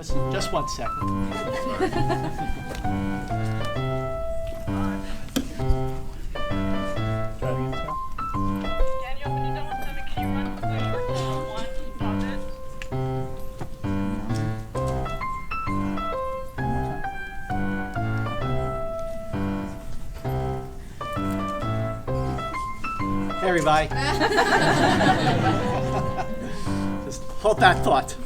Just 1 second. Daniel, when you're done with swimming, can you run the one? Pause it. Hey, everybody. Just hold that thought.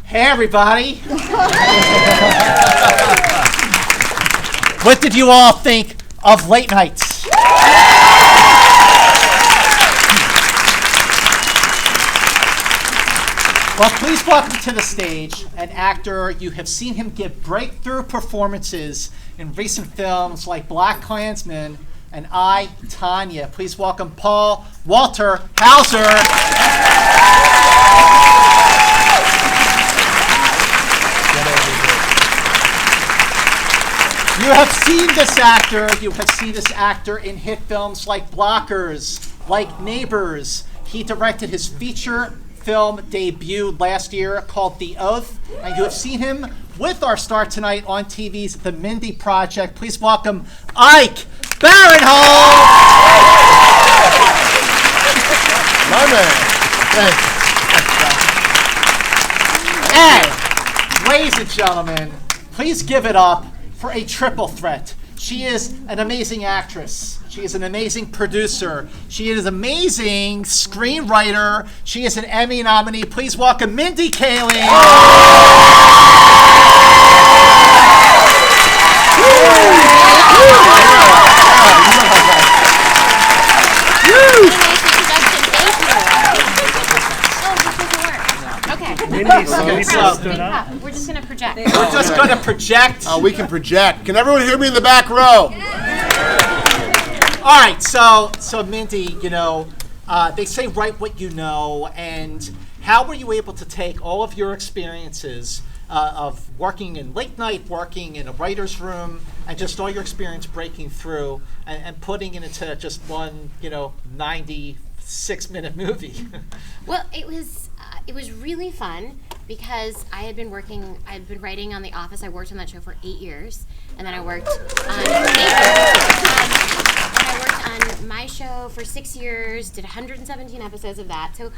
Hey, everybody. What did you all think of late nights? Well, please welcome to the stage an actor. You have seen him give breakthrough performances in recent films like Black Klansman and I, Tanya. Please welcome Paul Walter Hauser. You have seen this actor. You have seen this actor in hit films like Blockers, like Neighbors. He directed his feature film debut last year called The Oath, and you have seen him with our star tonight on TV's The Mindy Project. Please welcome Ike Barinholtz. My man. Thanks. And, ladies and gentlemen, please give it up for a triple threat. She is an amazing actress. She is an amazing producer. She is an amazing screenwriter. She is an Emmy nominee. Please welcome Mindy Kaling. We're just going to project. We're just going to project. We can project. Can everyone hear me in the back row? All right, so Mindy, you know, they say write what you know, and how were you able to take all of your experiences of working in late night, working in a writer's room, and just all your experience breaking through and putting it into just one, 96-minute movie? Well, it was really fun because I'd been writing on The Office. I worked on that show for 8 years, and then I worked on my show for 6 years, did 117 episodes of that. So,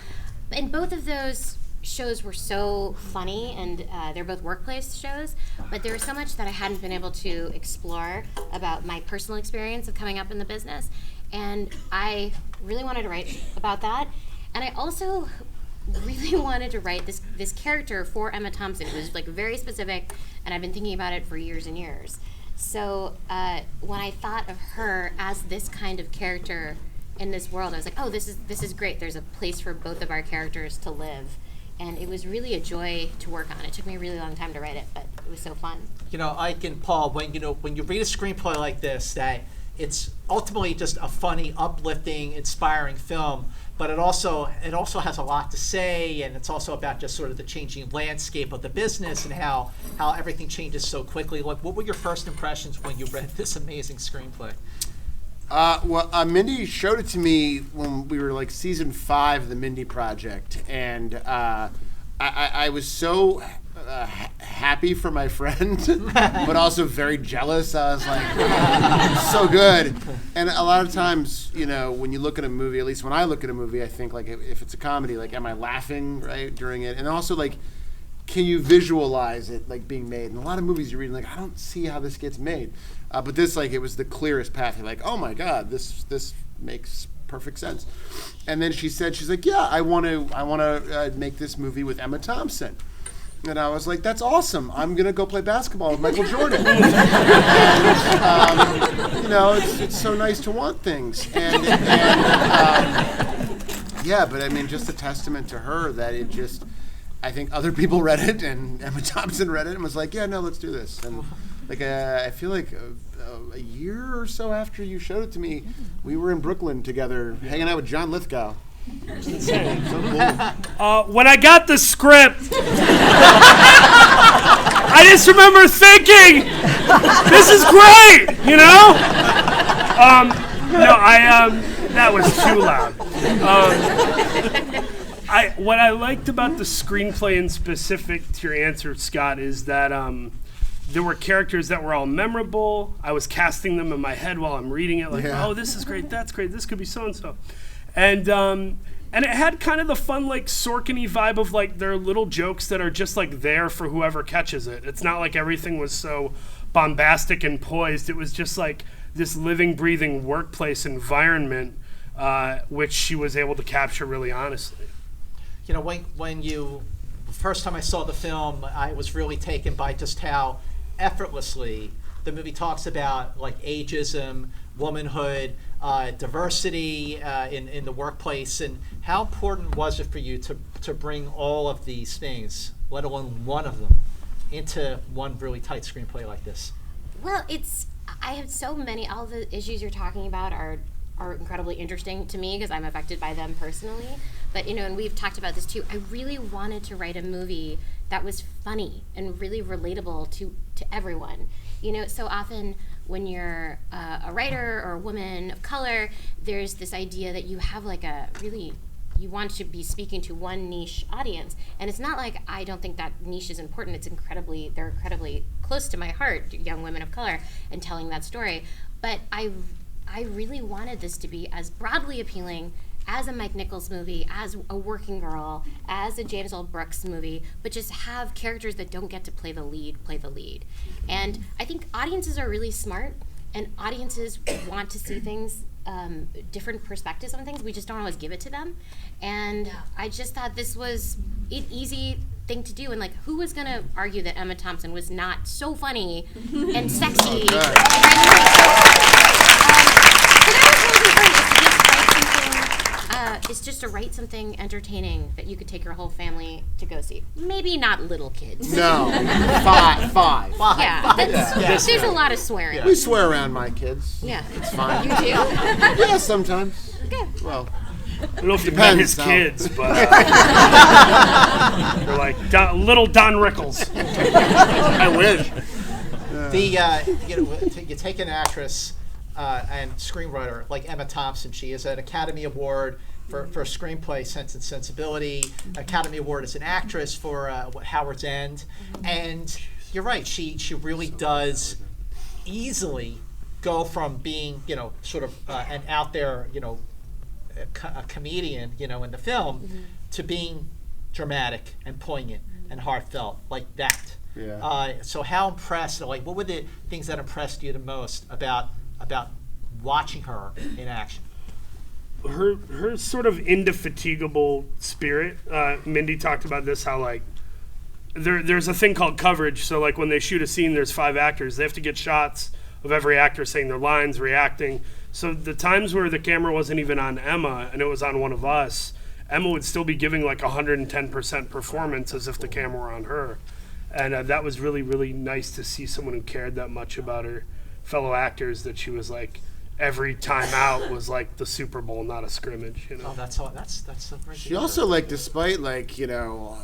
and both of those shows were so funny, and they're both workplace shows, but there was so much that I hadn't been able to explore about my personal experience of coming up in the business, and I really wanted to write about that. And I also really wanted to write this character for Emma Thompson. It was like very specific, and I've been thinking about it for years and years. So when I thought of her as this kind of character in this world, I was like, oh, this is great. There's a place for both of our characters to live. And it was really a joy to work on. It took me a really long time to write it, but it was so fun. Ike and Paul, when you read a screenplay like this, that it's ultimately just a funny, uplifting, inspiring film, but it also has a lot to say, and it's also about just sort of the changing landscape of the business and how everything changes so quickly. Like, what were your first impressions when you read this amazing screenplay? Mindy showed it to me when we were like season 5 of the Mindy Project, and I was so happy for my friend, but also very jealous. I was like, so good. And a lot of times, when you look at a movie, at least when I look at a movie, I think like if it's a comedy, like, am I laughing right during it? And also like, can you visualize it like being made? And a lot of movies you're reading, like, I don't see how this gets made. But this, like, it was the clearest path. You're like, oh my God, this makes perfect sense. And then she's like, yeah, I want to make this movie with Emma Thompson. And I was like, that's awesome. I'm going to go play basketball with Michael Jordan. And, it's so nice to want things. Yeah, but I mean, just a testament to her that it just, I think other people read it, and Emma Thompson read it and was like, yeah, no, let's do this. And like, I feel like a year or so after you showed it to me, we were in Brooklyn together, hanging out with John Lithgow. When I got the script, I just remember thinking, this is great, you know? That was too loud. What I liked about the screenplay in specific to your answer, Scott, is that there were characters that were all memorable. I was casting them in my head while I'm reading it, like, oh, this is great, that's great, this could be so-and-so. And it had kind of the fun, like, Sorkin-y vibe of, like, there are little jokes that are just, like, there for whoever catches it. It's not like everything was so bombastic and poised. It was just, like, this living, breathing workplace environment, which she was able to capture really honestly. You know, when the first time I saw the film, I was really taken by just how effortlessly the movie talks about, like, ageism, womanhood, diversity in the workplace, and how important was it for you to bring all of these things, let alone one of them, into one really tight screenplay like this? Well, I have so many, all the issues you're talking about are incredibly interesting to me because I'm affected by them personally. But, you know, and we've talked about this too, I really wanted to write a movie that was funny and really relatable to everyone. You know, so often when you're a writer or a woman of color, there's this idea that you have like you want to be speaking to one niche audience. And it's not like I don't think that niche is important. They're incredibly close to my heart, young women of color, and telling that story. But I really wanted this to be as broadly appealing as a Mike Nichols movie, as a Working Girl, as a James L. Brooks movie, but just have characters that don't get to play the lead. And I think audiences are really smart, and audiences want to see things, different perspectives on things. We just don't always give it to them. And I just thought this was an easy thing to do. And, like, who was going to argue that Emma Thompson was not so funny and sexy? So that was really fun. It's just to write something entertaining that you could take your whole family to go see. Maybe not little kids. No, five. Yeah, there's a lot of swearing. We swear around my kids. Yeah. It's fine. You do? Yeah, sometimes. Okay. Well, I don't know if you met his kids, but they're like little Don Rickles. I wish. You take an actress and screenwriter like Emma Thompson. She is an Academy Award for screenplay, Sense and Sensibility, Academy Award as an actress for Howard's End, and you're right. She really does easily go from being, you know, sort of an out there, you know, a comedian, you know, in the film, to being dramatic and poignant and heartfelt like that. Yeah. So how impressed? Like, what were the things that impressed you the most about watching her in action? Her sort of indefatigable spirit. Mindy talked about this, how, like, there's a thing called coverage. So, like, when they shoot a scene, there's 5 actors. They have to get shots of every actor saying their lines, reacting. So the times where the camera wasn't even on Emma and it was on one of us, Emma would still be giving like 110% performance as if the camera were on her. And that was really, really nice to see someone who cared that much about her fellow actors, that she was like, every time out was like the Super Bowl, not a scrimmage, you know. Oh, that's so great. She also, like, despite, like, you know,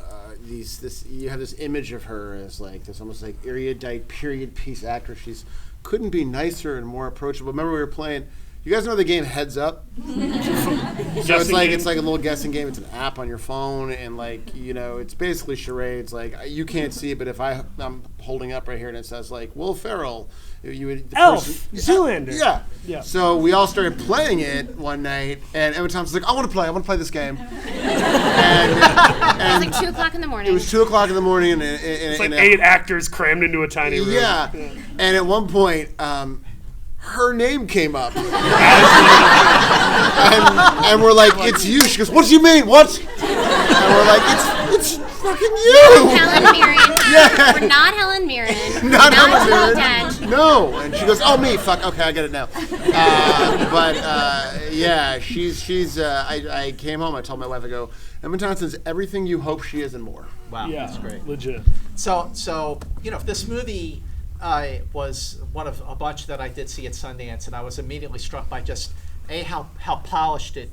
you have this image of her as like this almost like erudite period piece actress. She's couldn't be nicer and more approachable. Remember we were playing. You guys know the game Heads Up? So it's like a little guessing game. It's an app on your phone, and, like, you know, it's basically charades. Like, you can't see it, but if I'm holding up right here and it says like Will Ferrell, you would Zoolander. Yeah. So we all started playing it one night, and Emma Thompson's like, I want to play this game. And it was like 2 o'clock in the morning. It was 2 o'clock in the morning, and it's like 8 actors crammed into a tiny room. Yeah. And at one point, her name came up. and we're like, it's you. She goes, what do you mean? What? And we're like, it's fucking you. Helen Mirren. Yeah. We're not Helen Mirren. Not Helen Mirren. Dead. No. And she goes, oh, me. Fuck. Okay, I get it now. Yeah, she's. I came home. I told my wife, I go, Emma Thompson's everything you hope she is and more. Wow, Yeah, that's great. Legit. So you know, this movie was one of a bunch that I did see at Sundance, and I was immediately struck by just how polished it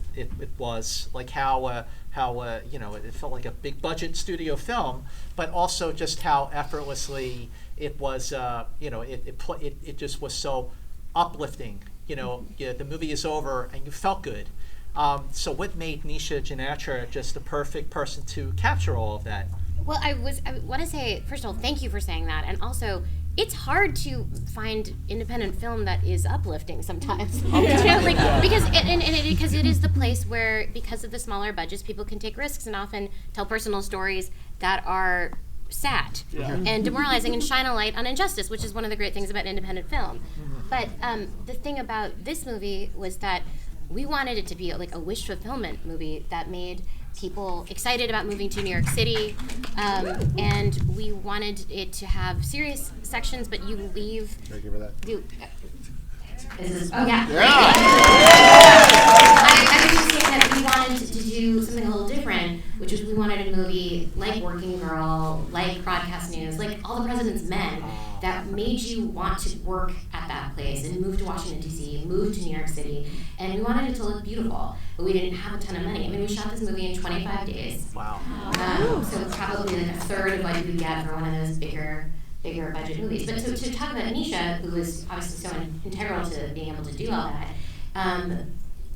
was, like how it felt like a big budget studio film, but also just how effortlessly it was. It just was so uplifting. The movie is over and you felt good. So what made Nisha Janatra just the perfect person to capture all of that? Well, I want to say, first of all, thank you for saying that. And also, it's hard to find independent film that is uplifting sometimes. Because it is the place where, because of the smaller budgets, people can take risks and often tell personal stories that are sad and demoralizing and shine a light on injustice, which is one of the great things about independent film. But the thing about this movie was that we wanted it to be like a wish fulfillment movie that made people excited about moving to New York City, and we wanted it to have serious sections, but you leave. Thank you for that. I was just saying that we wanted to do something a little different, which was we wanted a movie like Working Girl, like Broadcast News, like All the President's Men, that made you want to work at that place and move to Washington, D.C., move to New York City, and we wanted it to look beautiful, but we didn't have a ton of money. I mean, we shot this movie in 25 days. Wow. So it's probably like a third of what you would get for one of those bigger budget movies. But to talk about Nisha, who was obviously so integral to being able to do all that,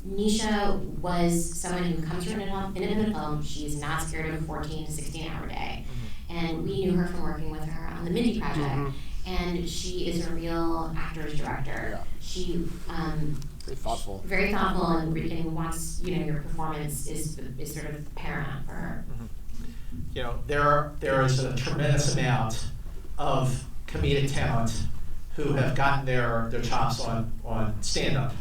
Nisha was someone who comes from an independent film. She's not scared of a 14 to 16 hour day. And we knew her from working with her on the Mindy Project. And she is a real actor's director. She very thoughtful and wants, your performance is sort of paramount for her. There is a tremendous amount of comedic talent who have gotten their chops on stand-up.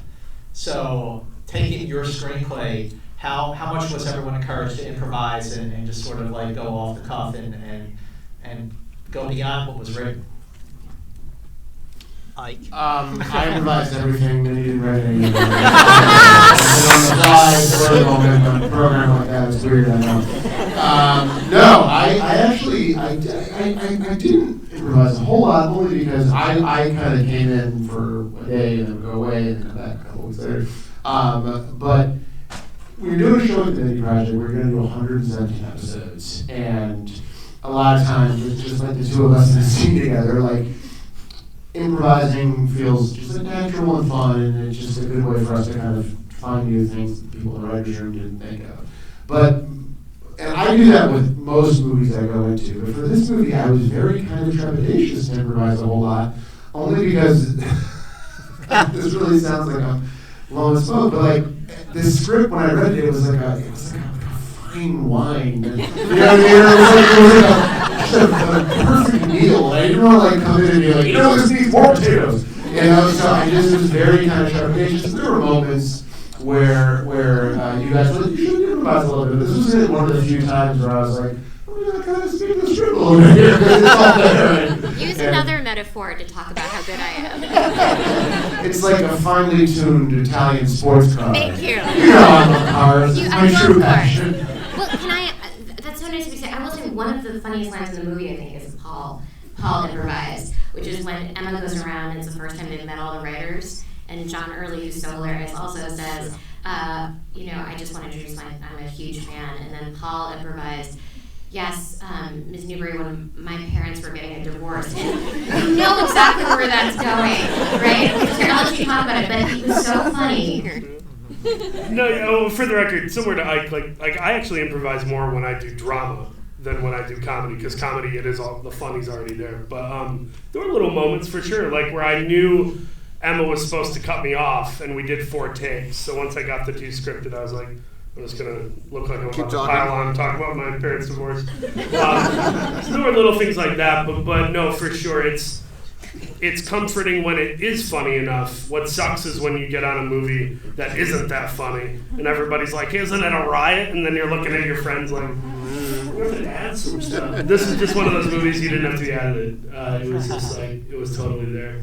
So taking your screenplay, how much was everyone encouraged to improvise and just sort of like go off the cuff and go beyond what was written? Ike? I improvised everything, and he didn't write anything. And on the fly, spur of the moment, on a program like that is weird, I know. No, I didn't improvise a whole lot, only because I kind of came in for a day and then go away and then come back a couple weeks later. But when you're doing a show like the Mindy Project, we're going to do 117 episodes, and a lot of times it's just like the two of us in a scene together, like improvising feels just like natural and fun, and it's just a good way for us to kind of find new things that people in the writer's room didn't think of. And I do that with most movies I go into, but for this movie I was very kind of trepidatious to improvise a whole lot, only because this really sounds like I'm blowing smoke, but like this script, when I read it, it was like a fine wine. And, you know what I mean? It was like a perfect meal. I didn't want to like come in and be like, this needs more potatoes. So I just was very kind of trepidatious. There were moments where you guys were like, you should improvise a little bit. This was one of the few times where I was like, I'm going to kind of speak the script a little bit here because it's all there. Use another metaphor to talk about how good I am. It's like a finely tuned Italian sports car. Thank you. I love cars. It's my true passion. Well, that's so nice of you to say. I will say one of the funniest lines in the movie, I think, is Paul improvised, which is when Emma goes around and it's the first time they've met all the writers, and John Early, who's so hilarious, also says, I just want to introduce I'm a huge fan, and then Paul improvised, yes, Ms. Newberry, when my parents were getting a divorce, and you know exactly where that's going, right? I'll let you talk about it, but it was so funny. No, for the record, similar to Ike, like I actually improvise more when I do drama than when I do comedy, because comedy, it is all, the funny's already there. But there were little moments for sure, like where I knew Emma was supposed to cut me off, and we did 4 takes. So once I got the 2 scripted, I was like, I'm just going to look like I'm about to pile on and talk about my parents' divorce. So there were little things like that, but no, for sure, it's comforting when it is funny enough. What sucks is when you get on a movie that isn't that funny, and everybody's like, isn't it a riot? And then you're looking at your friends like, we're going to add some stuff. This is just one of those movies you didn't have to be added. It was just like, it was totally there.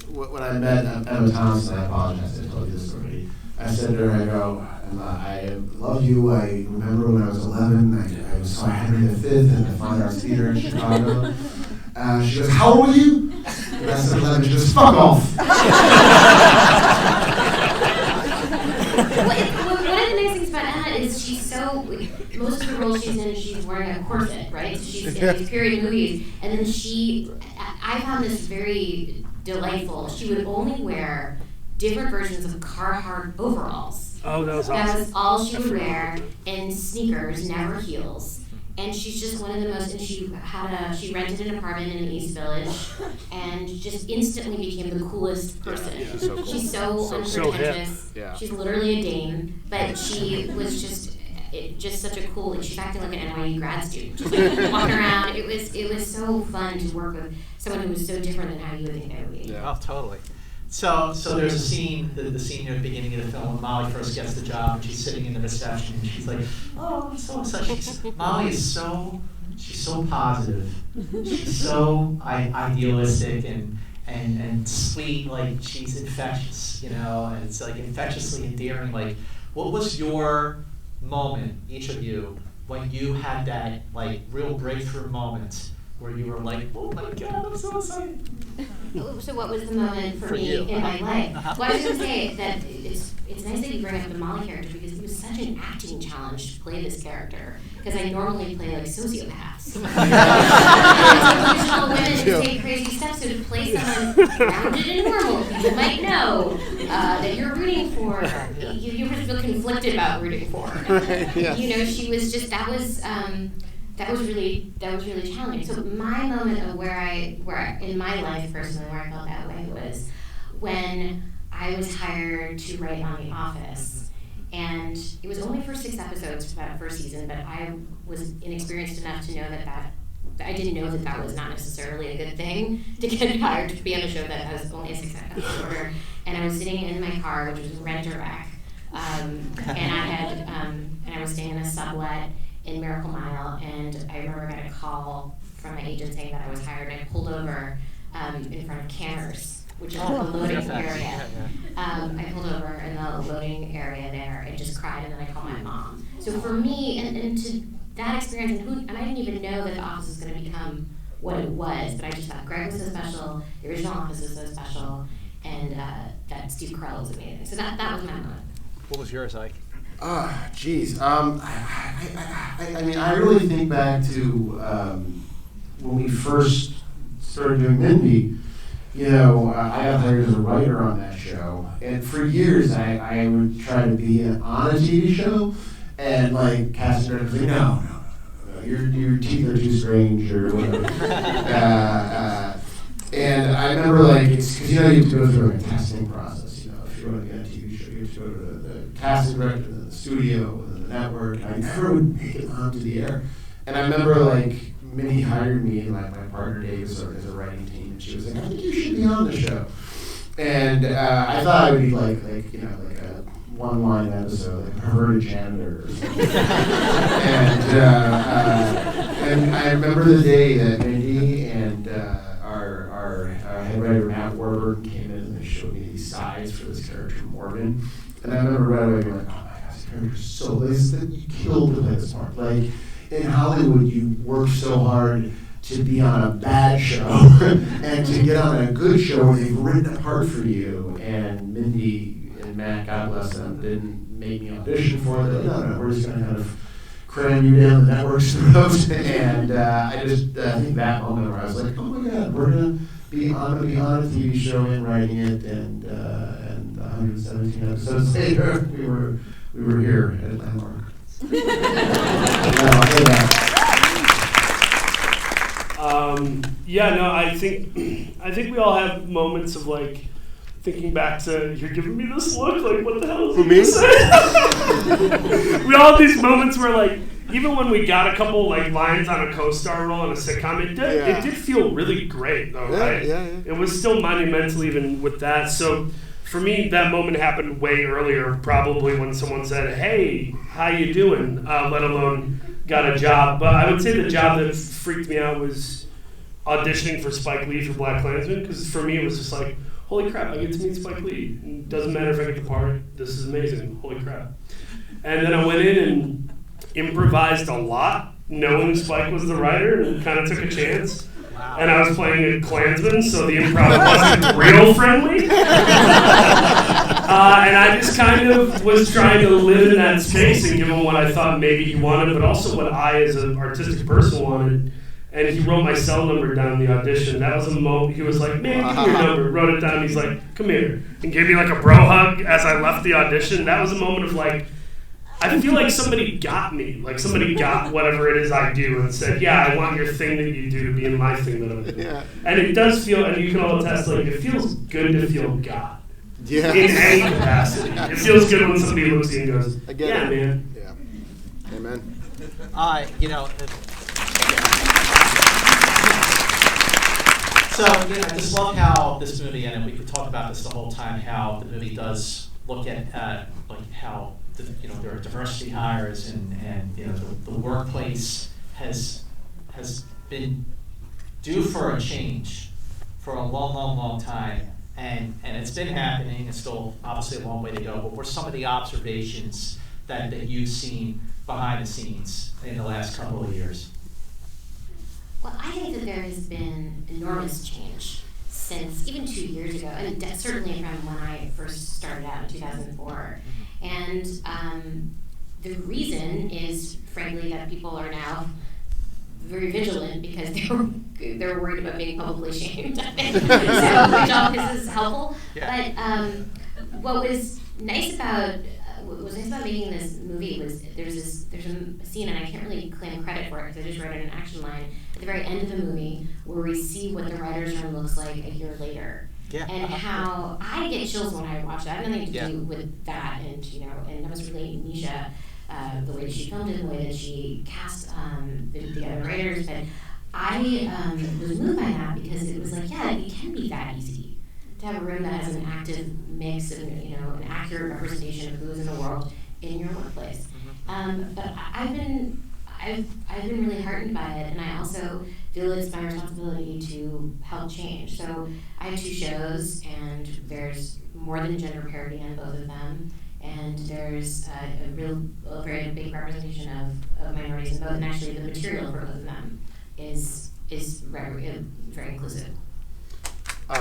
When I met Emma Thompson, I apologize, I told you this already. I said to her, I go, Emma, I love you. I remember when I was 11, I saw Henry V in the Fine Arts Theater in Chicago. She goes, how old were you? And I said 11. She goes, fuck off. One of the nice things about Emma is she's so most of the roles she's in, she's wearing a corset, right? So she's in these period movies, and then I found this very delightful. She would only wear different versions of Carhartt overalls. Oh, that was awesome. That was all she would wear, and sneakers, never heels. And she's just one of the most, and she rented an apartment in the East Village, and just instantly became the coolest person. Yeah, so cool. She's so unpretentious. Yeah. She's literally a dame, but she was just such a cool, like she's acting like an NYU grad student. Just like walking around. It was so fun to work with someone who was so different than how you would think they would be. Yeah. Oh, totally. So there's a scene, the scene near the beginning of the film when Molly first gets the job and she's sitting in the reception and she's like, oh, I'm so excited. Molly is she's so positive. She's so idealistic and sweet, like she's infectious, and it's like infectiously endearing. Like, what was your moment, each of you, when you had that like real breakthrough moment where you were like, oh my God, I'm so excited? So what was the moment for me you. in my life? Uh-huh. Well, I was going to say that it's nice that you bring up the Molly character because it was such an acting challenge to play this character because I normally play like sociopaths. Traditional women who take crazy steps, so to play someone grounded and normal, you might know that you're rooting for. You feel conflicted about rooting for. She was just that was really challenging. So my moment of where in my life personally where I felt that way was when I was hired to write on The Office, and it was only for 6 episodes for that first season. But I was inexperienced enough to know that I didn't know that was not necessarily a good thing to get hired to be on a show that has only a 6 episode order. And I was sitting in my car, which was rent-a-wreck, and I was staying in a sublet in Miracle Mile, and I remember I got a call from my agent saying that I was hired, and I pulled over in front of Canners, which is the loading area. I pulled over in the loading area there and just cried, and then I called my mom. So for me, and to that experience, and I didn't even know that The Office was going to become what it was, but I just thought Greg was so special, the original Office was so special, and that Steve Carell was amazing. So that was my moment. What was yours, Ike? Geez. I mean, I really think back to when we first started doing Mindy. I got hired as a writer on that show, and for years I would try to be on a TV show, and like casting directors would say, no, your teeth are too strange or whatever. And I remember it's because you have to go through a casting process. If you want to get a TV show, you have to go to the casting director, the studio, and the network. I never would make it onto the air. And I remember Mindy hired me and my partner Dave as a writing team, and she was like, I think you should be on the show. And I thought I would be like a one-line episode, like a perverted janitor or something. And I remember the day that Mindy and our head writer Matt Warburton came in and they showed me these sides for this character Morgan. And I remember right away going, oh my gosh, this character's so you killed to play this part. Like in Hollywood, you work so hard to be on a bad show and to get on a good show where they've written a part for you. And Mindy and Matt, God bless them, didn't make me audition for it. No, we're just going to kind of cram you down the network's throat. And I think that moment where I was like, oh my God, we're going to be on a TV show and writing it, and 117 episodes later, we were here at Landmark. I think we all have moments of thinking back to, you're giving me this look, what the hell is me? We all have these moments where even when we got a couple lines on a co-star role in a sitcom, it did feel really great though, right? Yeah. It was still monumental even with that. So for me, that moment happened way earlier, probably when someone said, hey, how you doing? Let alone got a job. But I would say the job that freaked me out was auditioning for Spike Lee for BlacKkKlansman, because for me it was just holy crap, I get to meet Spike Lee. It doesn't matter if I get the part, this is amazing, holy crap. And then I went in and improvised a lot, knowing Spike was the writer, and kind of took a chance. Wow. And I was playing a Klansman, so the improv wasn't real friendly. And I just kind of was trying to live in that space and give him what I thought maybe he wanted, but also what I, as an artistic person, wanted. And he wrote my cell number down in the audition. That was a moment. He was like, "Man, give me your number." Wrote it down. He's like, "Come here," and gave me like a bro hug as I left the audition. That was a moment of like, I feel like somebody got me. Like somebody got whatever it is I do and said, "Yeah, I want your thing that you do to be in my thing that I'm doing." Yeah. And it does feel, and you can all attest, like it feels good to feel God. Yeah. In any capacity. It feels good when somebody looks at you and goes, "Yeah, man." Yeah. Amen. So, I just love how this movie, and we could talk about this the whole time, how the movie does look at like how there are diversity hires, and the workplace has been due for a change for a long time, and it's been happening. It's still obviously a long way to go. But what are some of the observations that you've seen behind the scenes in the last couple of years? Well, I think that there has been enormous change since even 2 years ago, and certainly from when I first started out in 2004. And the reason is, frankly, that people are now very vigilant because they're worried about being publicly shamed. So, which obviously is helpful. Yeah. But what was nice about making this movie was there's a scene, and I can't really claim credit for it because I just wrote it in an action line at the very end of the movie where we see what the writer's room looks like a year later. Yeah. And how I get chills when I watch that. I have nothing to do with that, and that was really Nisha, the way that she filmed it, the way that she cast the other writers. But I was moved by that because it was like, yeah, it can be that easy to have a room that has an active mix and an accurate representation of who's in the world in your workplace. But I've been really heartened by it, and I also feel it's my responsibility to help change. So I have 2 shows, and there's more than gender parity on both of them, and there's a very big representation of minorities in both, and actually the material for both of them is very inclusive. I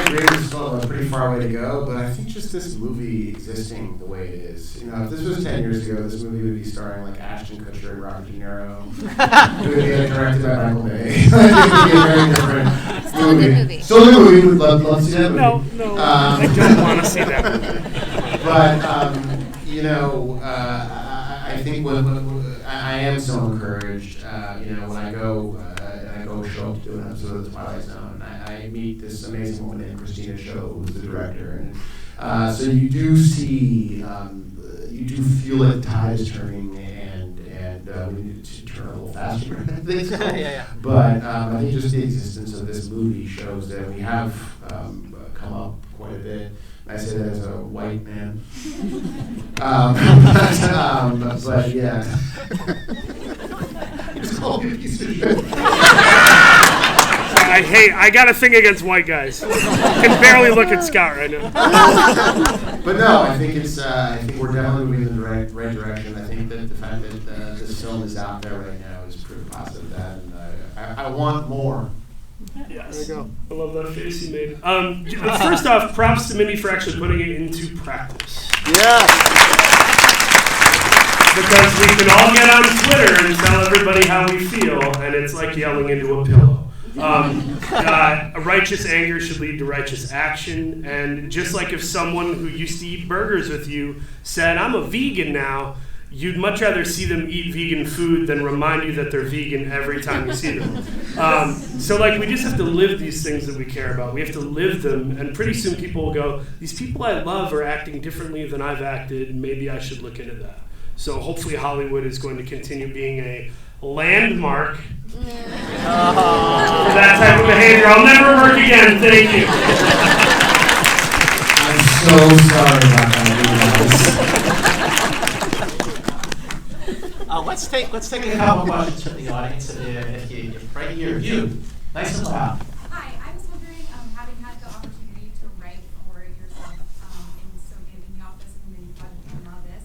agree. There's still a pretty far way to go, but I think just this movie existing the way it is. If this was 10 years ago, this movie would be starring like Ashton Kutcher and Robert De Niro. It would be directed by Michael Bay. It would be a very different Still a good movie. Still a good movie. Would love to see that movie. No, I don't want to see that movie. But I think I am so encouraged. When I go show up to do an episode of The Twilight Zone, I meet this amazing woman named Christina Cho, who's the director, and so you do see, you do feel like the tide is turning, and we need to turn a little faster. I think so. Yeah. But I think just the existence of this movie shows that we have come up quite a bit. I say that as a white man. But yeah. Just call me a piece of shit. I got a thing against white guys. Can barely look at Scott right now. But no, I think I think we're definitely moving in the right direction. I think that the fact that this film is out there right now is proof positive of that, and I want more. Yes. There you go. I love that face you made. First off, props to Mindy for actually putting it into practice. Yeah. Because we can all get on Twitter and tell everybody how we feel, and it's like yelling into a pillow. A righteous anger should lead to righteous action, and just like if someone who used to eat burgers with you said, "I'm a vegan now," you'd much rather see them eat vegan food than remind you that they're vegan every time you see them. So we just have to live these things that we care about. We have to live them, and pretty soon people will go, "These people I love are acting differently than I've acted, and maybe I should look into that." So hopefully Hollywood is going to continue being a landmark for that type of behavior. I'll never work again. Thank you. I'm so sorry about that. Let's take a couple questions from the audience. If right here, you, nice and loud. Hi, I was wondering, having had the opportunity to write for yourself in the office and then now this,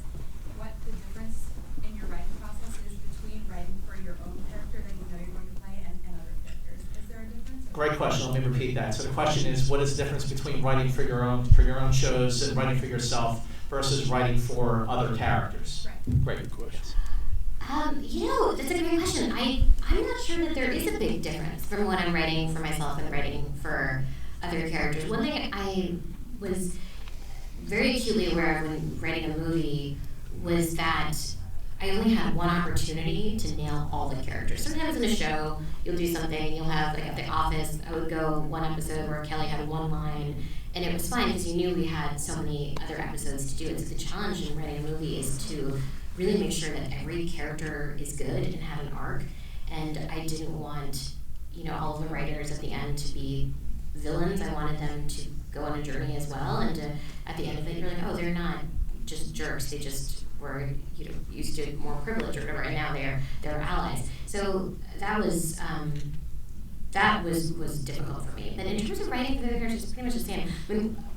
what the difference in your writing process is between writing for your own character that you know you're going to play and other characters. Is there a difference? Great question. Let me repeat that. So the question is, what is the difference between writing for your own shows and writing for yourself versus writing for other characters? Great question. That's a great question. I'm not sure that there is a big difference from when I'm writing for myself and writing for other characters. One thing I was very acutely aware of when writing a movie was that I only had one opportunity to nail all the characters. Sometimes in a show, you'll do something, you'll have, like at The Office, I would go one episode where Kelly had one line, and it was fine because you knew we had so many other episodes to do it. So the challenge in writing a movie is to really make sure that every character is good and had an arc. And I didn't want, all of the writers at the end to be villains. I wanted them to go on a journey as well. And at the end of it, you're like, oh, they're not just jerks. They just were, used to more privilege or whatever, and now they're allies. So that was difficult for me. But in terms of writing for the characters, it's pretty much the same.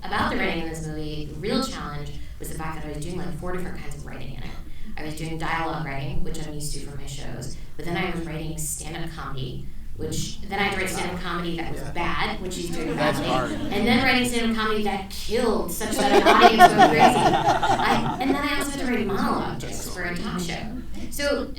About the writing in this movie, the real challenge was the fact that I was doing like 4 different kinds of writing in it. I was doing dialogue writing, which I'm used to from my shows, but then I was writing stand-up comedy, then I had to write stand-up comedy that was bad, when she's doing badly, and then writing stand-up comedy that killed such that an audience went crazy. And then I also had to write monologue jokes for a talk show. So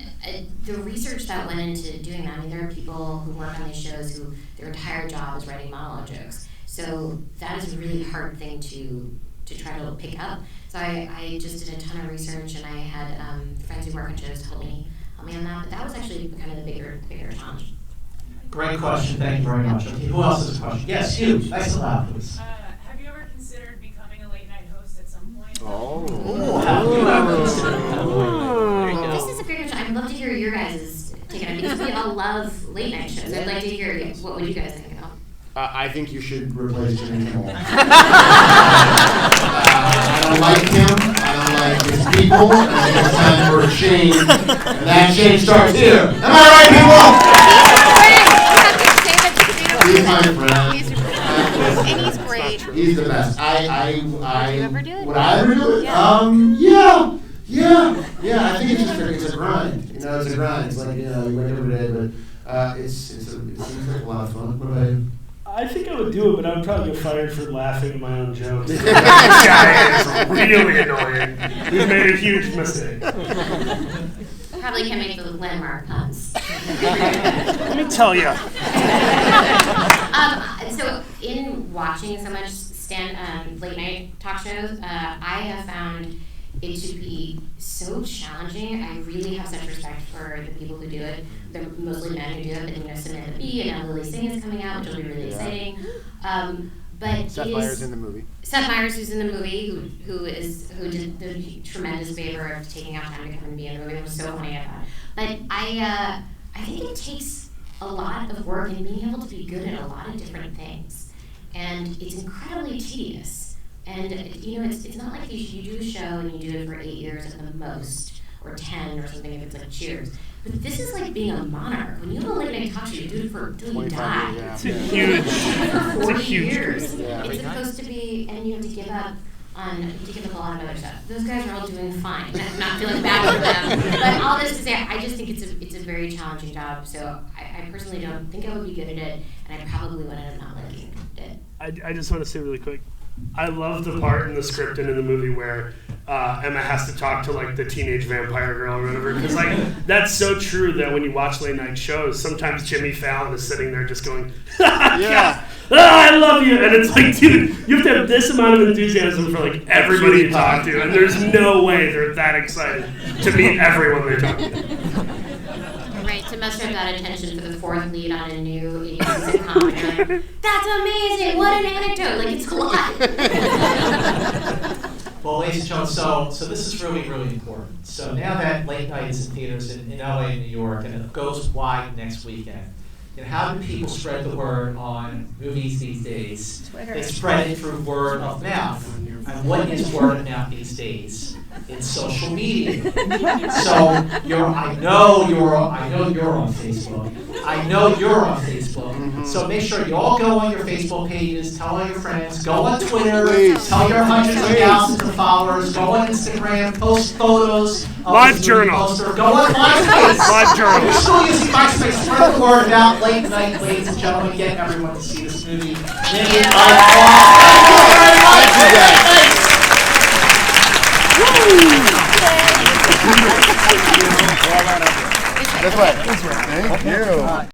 the research that went into doing that, there are people who work on these shows who their entire job is writing monologue jokes. So that is a really hard thing to try to pick up. So I just did a ton of research, and I had friends who work on shows help me on that. But that was actually kind of the bigger challenge. Great question. Thank you very much. Okay, who else has a question? Yes, you. Nice and loud, please. Have you ever considered becoming a late night host at some point? Have you ever considered This is a great question. I'd love to hear your guys' take on it because we all love late night shows. I'd like to hear what would you guys think about. I think you should replace Jimmy Kimmel. I don't like him. I don't like his people. I think it's time for a change. And that change starts here. Am I right, people? He's my friend. And he's great. He's the best. Would you ever do it? Would I ever do it? Yeah. I think it's a grind. It's a grind. It's like, you wake up every day, but it seems like a lot of fun. What about you? I think I would do it, but I would probably get fired for laughing at my own jokes. This guy is really annoying. We've made a huge mistake. Probably can make those landmark puns. Let me tell you. So in watching so much late night talk shows, I have found it to be so challenging. I really have such respect for the people who do it. They're mostly men who do it, but Samantha Bee and now Lily Singh is coming out, which will be really exciting. But Seth Meyers in the movie. Seth Meyers, who's in the movie, who did the tremendous favor of taking out time to come and be in the movie. I'm so funny at that. But I think it takes a lot of work and being able to be good at a lot of different things, and it's incredibly tedious. And it's not like you do a show and you do it for 8 years at the most, or 10 or something if it's like Cheers. But this is like being a monarch. When you have a late night talk show, you do it for until you die. It's a huge. For 40 years. Yeah. It's supposed to be, and you have to give up a lot of other stuff. Those guys are all doing fine. I'm not feeling bad for them. But all this to say, I just think it's a very challenging job. So I personally don't think I would be good at it, and I probably would end up not liking it. I just want to say really quick, I love the part in the script and in the movie where Emma has to talk to like the teenage vampire girl or whatever, because like that's so true that when you watch late night shows, sometimes Jimmy Fallon is sitting there just going, I love you, and it's like, dude, you have to have this amount of enthusiasm for like everybody you talk to, and there's no way they're that excited to meet everyone they talk to. Right, to muster that attention for the fourth lead on a new 80s sitcom, and you're like, that's amazing, what an anecdote, like it's a lot. Well, ladies and gentlemen, so this is really, really important. So now that late night is in theaters in LA and New York, and it goes wide next weekend, how do people spread the word on movies these days? Twitter. They spread it through word of mouth. And what is word of mouth these days? It's social media. So I know you're on Facebook. I know you're on Facebook. Facebook. So make sure you all go on your Facebook pages, tell all your friends, go on Twitter, Please. tell your hundreds of thousands of followers, go on Instagram, post photos. of Live this journal. poster, go on MySpace. Live journal. We're still using MySpace. Spread the word about Late Night, ladies and gentlemen. Get everyone to see this movie. Thank you very much. This way. Thank you.